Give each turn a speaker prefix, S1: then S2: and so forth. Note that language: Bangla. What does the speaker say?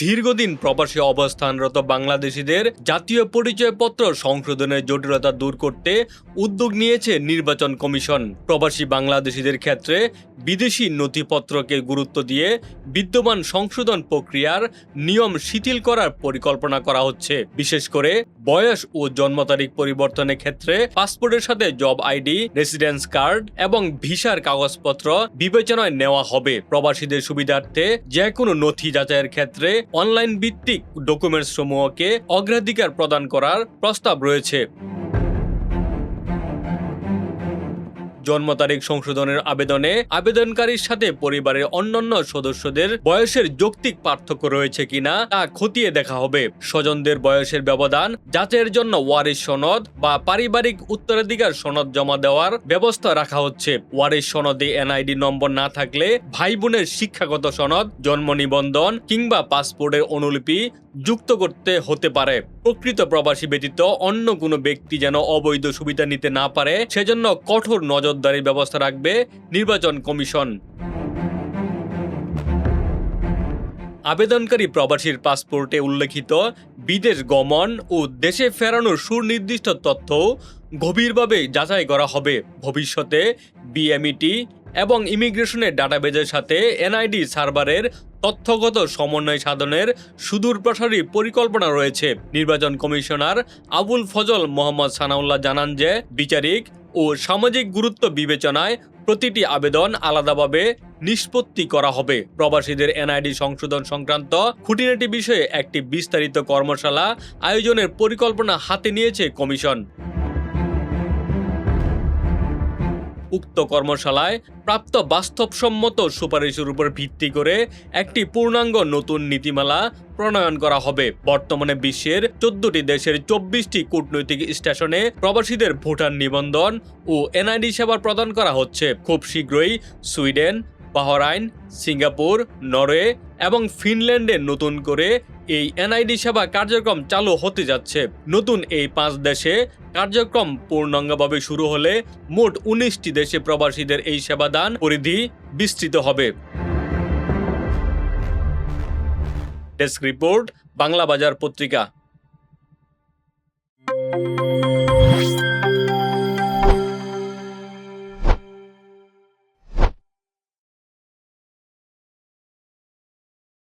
S1: দীর্ঘদিন প্রবাসী অবস্থানরত বাংলাদেশিদের জাতীয় পরিচয়পত্র সংশোধনের জটিলতা দূর করতে উদ্যোগ নিয়েছে নির্বাচন কমিশন। প্রবাসী বাংলাদেশিদের ক্ষেত্রে বিদেশি নথিপত্রকে গুরুত্ব দিয়ে বিদ্যমান সংশোধন প্রক্রিয়ার নিয়ম শিথিল করার পরিকল্পনা করা হচ্ছে। বিশেষ করে বয়স ও জন্ম তারিখ পরিবর্তনের ক্ষেত্রে পাসপোর্টের সাথে জব আইডি, রেসিডেন্স কার্ড এবং ভিসার কাগজপত্র বিবেচনায় নেওয়া হবে। প্রবাসীদের সুবিধার্থে যে কোনো নথি যাচাইয়ের ক্ষেত্রে অনলাইন ভিত্তিক ডকুমেন্টস সমূহকে অগ্রাধিকার প্রদান করার প্রস্তাব রয়েছে। জন্ম তারিখ সংশোধনের আবেদনে আবেদনকারীর সাথে পরিবারের অন্যান্য সদস্যদের বয়সের যৌক্তিক পার্থক্য রয়েছে কিনা তা খতিয়ে দেখা হবে। স্বজনদের বয়সের ব্যবধান যাচাইয়ের জন্য ওয়ারিশ সনদ বা পারিবারিক উত্তরাধিকার সনদ জমা দেওয়ার ব্যবস্থা রাখা হচ্ছে। ওয়ারিশ সনদে এনআইডি নম্বর না থাকলে ভাই বোনের শিক্ষাগত সনদ, জন্ম নিবন্ধন কিংবা পাসপোর্টের অনুলিপি যুক্ত করতে হতে পারে। প্রকৃত প্রবাসী ব্যতীত অন্য কোনো ব্যক্তি যেন অবৈধ সুবিধা নিতে না পারে সেজন্য কঠোর নজরদারির ব্যবস্থা রাখবে নির্বাচন কমিশন। আবেদনকারী প্রবাসীর পাসপোর্টে উল্লেখিত বিদেশ গমন ও দেশে ফেরানোর সুনির্দিষ্ট তথ্য গভীরভাবে যাচাই করা হবে। ভবিষ্যতে বিএমইটি এবং ইমিগ্রেশনের ডাটাবেজের সাথে এনআইডি সার্ভারের তথ্যগত সমন্বয় সাধনের সুদূরপ্রসারী পরিকল্পনা রয়েছে। নির্বাচন কমিশনার আবুল ফজল মোহাম্মদ সানাউল্লাহ জানান যে বিচারিক ও সামাজিক গুরুত্ব বিবেচনায় প্রতিটি আবেদন আলাদাভাবে নিষ্পত্তি করা হবে। প্রবাসীদের এনআইডি সংশোধন সংক্রান্ত খুঁটিনাটি বিষয়ে একটি বিস্তারিত কর্মশালা আয়োজনের পরিকল্পনা হাতে নিয়েছে কমিশন। উক্ত কর্মশালায় প্রাপ্ত বাস্তবসম্মত সুপারিশের উপর ভিত্তি করে একটি পূর্ণাঙ্গ নতুন নীতিমালা প্রণয়ন করা হবে। বর্তমানে বিশ্বের 14টি দেশের 24টি কূটনৈতিক স্টেশনে প্রবাসীদের ভোটার নিবন্ধন ও এনআইডি সেবা প্রদান করা হচ্ছে। খুব শীঘ্রই সুইডেন, বাহরাইন, সিঙ্গাপুর, নরওয়ে এবং ফিনল্যান্ডে নতুন করে এই এনআইডি সেবা কার্যক্রম চালু হতে যাচ্ছে। নতুন এই 5 দেশে কার্যক্রম পূর্ণাঙ্গভাবে শুরু হলে মোট 19টি দেশে প্রবাসীদের এই সেবাদান পরিধি বিস্তৃত হবে। ডেস্ক রিপোর্ট, বাংলা বাজার পত্রিকা।